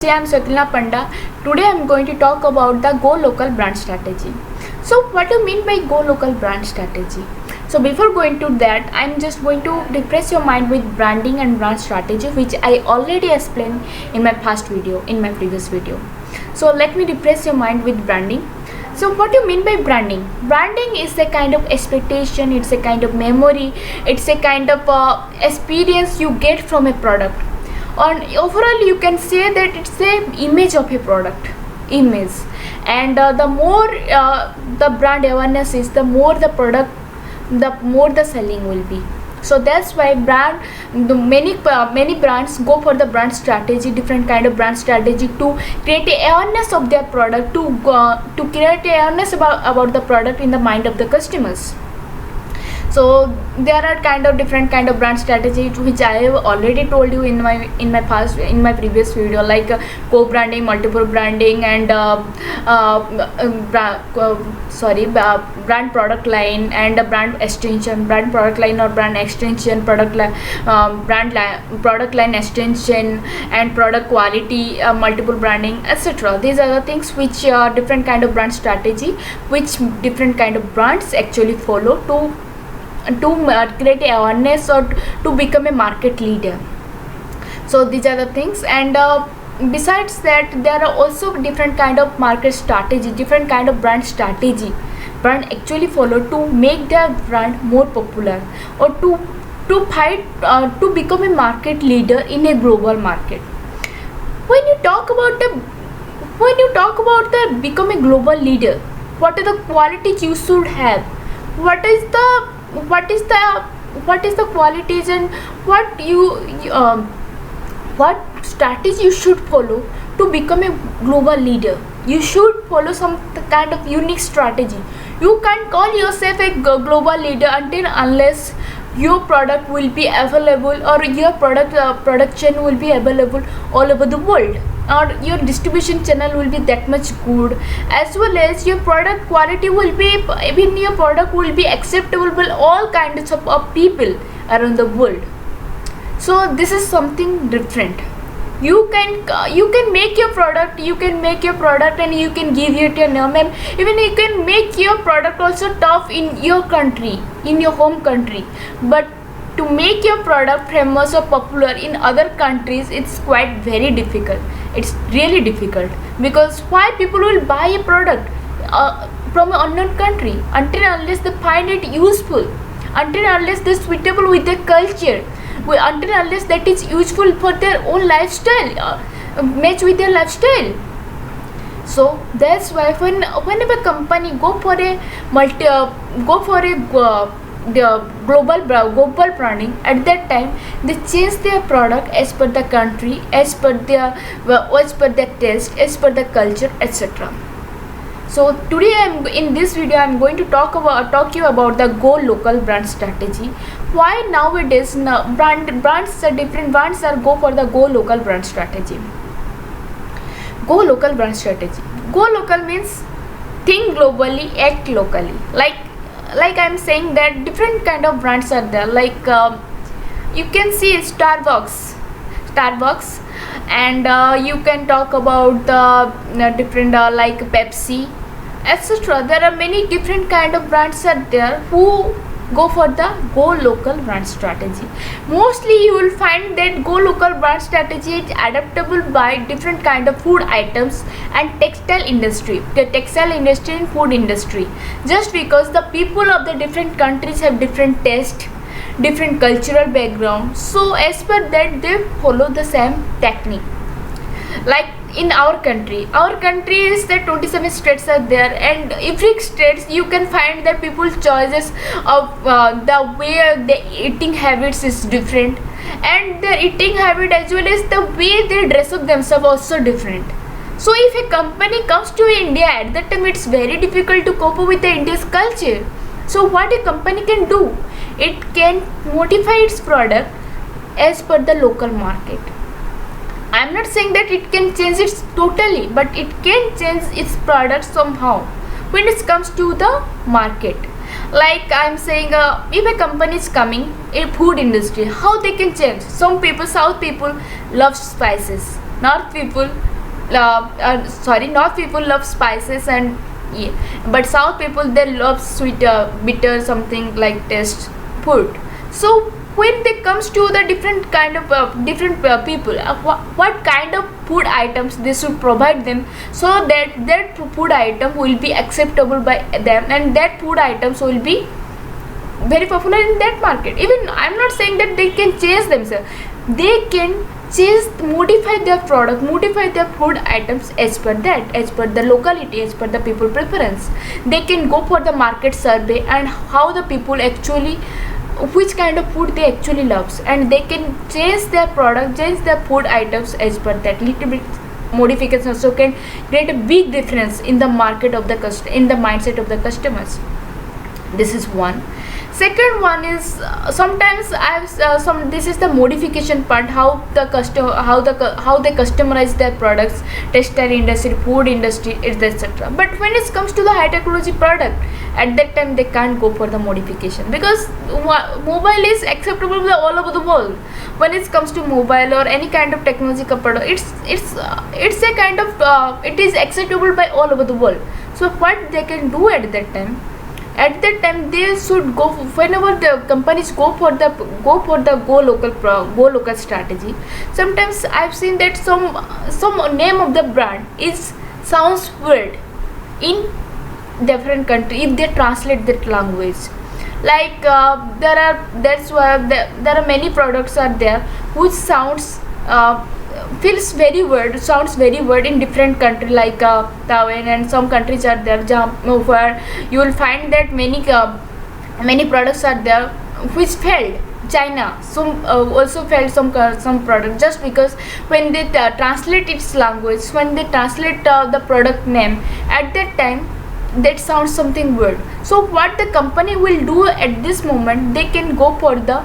I am Swapnila Panda. Today I am going to talk about the Go Local brand strategy. So what do you mean by Go Local brand strategy? So before going to that, I am just going to refresh your mind with branding and brand strategy, which I already explained in my previous video. So let me refresh your mind with branding. So what do you mean by branding? Branding is a kind of expectation, it's a kind of memory, it's a kind of experience you get from a product. On overall you can say that it's a image of a product, and the more the brand awareness is, the more the product, the more the selling will be. So that's why many brands go for the brand strategy, different kind of brand strategy, to create a awareness of their product, to create awareness about the product in the mind of the customers. So there are different kind of brand strategy, which I have already told you in my previous video, like co-branding, multiple branding, and brand product line and brand extension, brand product line or brand extension, product line extension, and product quality, multiple branding, etc. These are the things which different kind of brand strategy which different kind of brands actually follow to create awareness or to become a market leader. So these are the things, and besides that, there are also different kind of market strategy, different kind of brand strategy brand actually follow to make their brand more popular, or to fight to become a market leader in a global market. When you talk about the become a global leader, what are the qualities you should have? What is the qualities, and what strategy you should follow to become a global leader? You should follow some kind of unique strategy. You can't call yourself a global leader unless your product will be available, or your production will be available all over the world, or your distribution channel will be that much good, as well as your product quality will be, even your product will be acceptable by all kinds of people around the world. So this is something different. You can make your product, and you can give it your name, and even you can make your product also tough in your country, in your home country. But to make your product famous or popular in other countries, it's quite very difficult. It's really difficult, because why people will buy a product from an unknown country until unless they find it useful, until unless they're suitable with their culture, until unless that is useful for their own lifestyle, match with their lifestyle. So that's why whenever company go for a global branding, at that time they change their product as per the country, as per their taste, as per the culture, etc. So today in this video I am going to talk you about the Go Local brand strategy. Why nowadays different brands are go for the Go Local brand strategy. Go Local brand strategy. Go Local means think globally, act locally. Like I am saying that different kind of brands are there. Like you can see Starbucks, and you can talk about the different like Pepsi, etc. There are many different kind of brands are there who go for the Go Local brand strategy. Mostly you will find that Go Local brand strategy is adaptable by different kind of food items and textile industry, and food industry, just because the people of the different countries have different taste, different cultural background. So as per that, they follow the same technique. Like in our country is that 27 states are there, and every states you can find that people's choices of the way their eating habits is different, and their eating habit as well as the way they dress up themselves also different. So if a company comes to India, at that time it's very difficult to cope with the India's culture. So what a company can do, it can modify its product as per the local market. I'm not saying that it can change it totally, but it can change its product somehow when it comes to the market. Like I'm saying, if a company is coming in food industry, how they can change? Some people, South people love spices, North people sorry, north people love spices and yeah, but south people they love sweet, bitter, something like taste food. So when they comes to the different kind of different people, what kind of food items they should provide them, so that that food item will be acceptable by them, and that food items will be very popular in that market. Even I'm not saying that they can change themselves, they can change, modify their product, modify their food items as per that, as per the locality, as per the people preference. They can go for the market survey and how the people actually, which kind of food they actually loves, and they can change their product, change their food items as per that. Little bit modification also can create a big difference in the market of the in the mindset of the customers. This is one. Second one is sometimes I've some this is the modification part, how the customer, how they customize their products, textile industry, food industry, etc. But when it comes to the high technology product, at that time they can't go for the modification, because mobile is acceptable all over the world. When it comes to mobile or any kind of technological product, it's a kind of it is acceptable by all over the world. So what they can do at that time, at that time they should go, whenever the companies go for the go local strategy. Sometimes I've seen that some name of the brand is sounds weird in different country if they translate that language. Like that's why there are many products are there which sounds feels very weird, sounds very weird in different country, like Taiwan, and some countries are there where you will find that many products are there which failed. China also failed some product, just because when they translate its language, when they translate the product name, at that time that sounds something weird. So what the company will do at this moment, they can go for the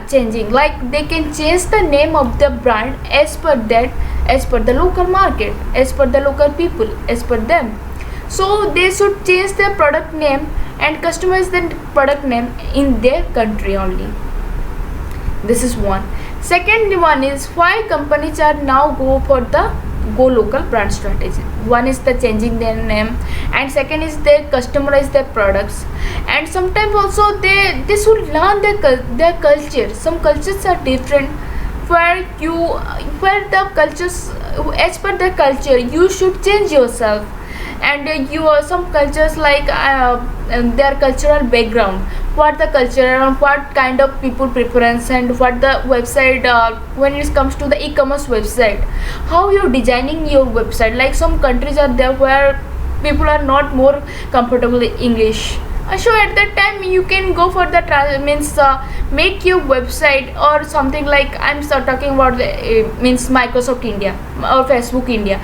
changing, like they can change the name of the brand as per that, as per the local market, as per the local people, as per them. So they should change their product name and customize the product name in their country only. This is one. Second one is why companies are now go for the go local brand strategy. One is the changing their name, and second is they customize their products, and sometimes also they should learn their culture. Some cultures are different, where the cultures, as per the culture you should change yourself. And you are some cultures like their cultural background, what the culture and what kind of people preference, and what the website, when it comes to the e-commerce website, how you're designing your website. Like some countries are there where people are not more comfortable in English. So at that time you can go for the make your website or something, like I'm talking about the, means Microsoft India or Facebook India.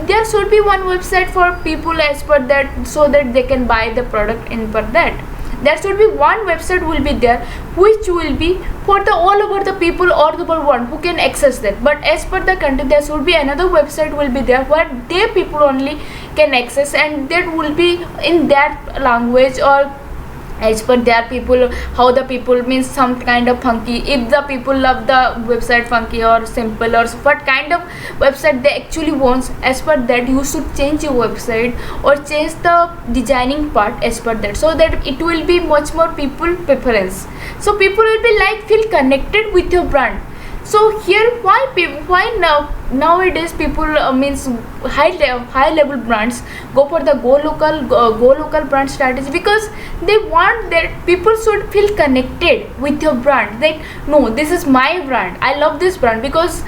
There should be one website for people as per that, so that they can buy the product in per that. There should be one website will be there which will be for the all over the people, or the one who can access that. But as per the country, there should be another website will be there where their people only can access, and that will be in that language, or as per their people, how the people means some kind of funky, if the people love the website funky or simple, or what kind of website they actually wants, as per that you should change your website or change the designing part as per that, so that it will be much more people preference, so people will be like feel connected with your brand. So here why nowadays people means high level brands go for the go local brand strategy, because they want that people should feel connected with your brand, like no, this is my brand, I love this brand, because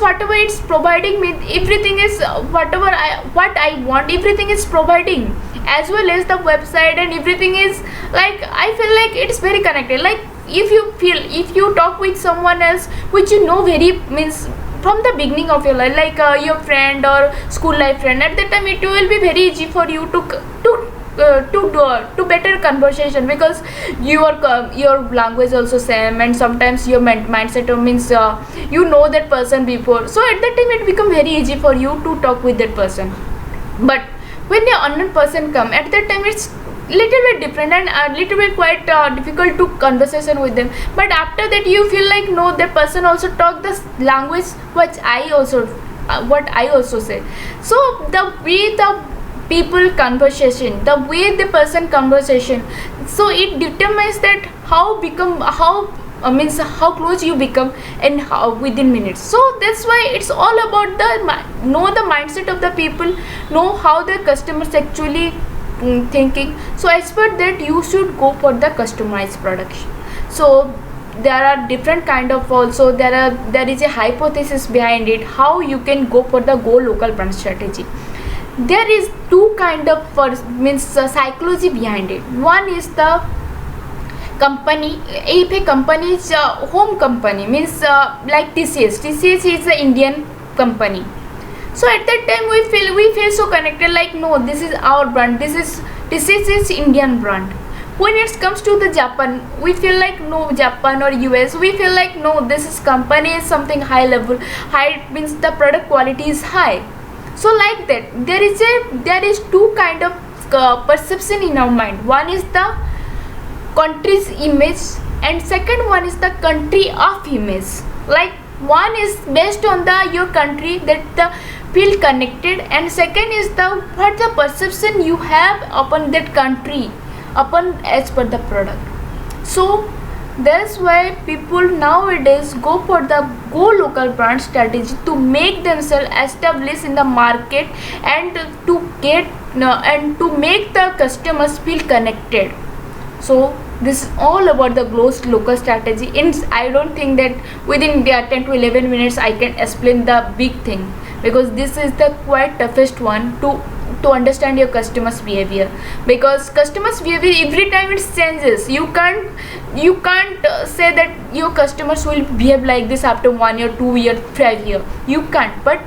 whatever it's providing me, everything is what I want, everything is providing, as well as the website, and everything is like, I feel like it's very connected. Like if you talk with someone else which you know very means from the beginning of your life, like your friend or school life friend, at that time it will be very easy for you to better conversation, because your language also same, and sometimes your mindset means you know that person before, so at that time it become very easy for you to talk with that person. But when the unknown person come, at that time it's little bit different, and a little bit quite difficult to conversation with them. But after that you feel like no, that person also talk this language which I also what I also said. So the way the people conversation, the way the person conversation, so it determines that how means how close you become and how within minutes. So that's why it's all about the know the mindset of the people, know how the customers actually thinking. So as per that you should go for the customized production. So there are different kind of, also there is a hypothesis behind it how you can go for the go local brand strategy. There is two kind of psychology behind it. One is the company. If a company is home company, means like TCS is an Indian company. So at that time we feel so connected, like no, this is our brand, this is Indian brand. When it comes to the Japan, we feel like no, Japan or US, we feel like no, this is company is something high level, high means the product quality is high. So like that there is two kind of perception in our mind. One is the country's image and second one is the country of image. Like one is based on the your country, that the feel connected, and second is the what the perception you have upon that country upon as per the product. So that's why people nowadays go for the go local brand strategy to make themselves established in the market and to get and to make the customers feel connected. So this is all about the local strategy. I don't think that within the 10 to 11 minutes I can explain the big thing, because this is the quite toughest one to understand your customers behavior, because customers behavior every time it changes. You can't say that your customers will behave like this after 1 year, 2 year, 5 year. You can't, but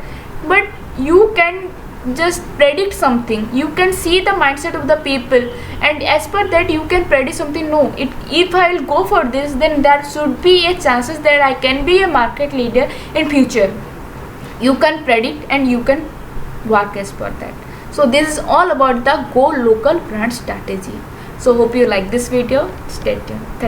you can just predict something. You can see the mindset of the people, and as per that you can predict something. No, if I will go for this, then there should be a chances that I can be a market leader in future. You can predict and you can work as per that. So this is all about the go local brand strategy. So hope you like this video. Stay tuned. Thank you.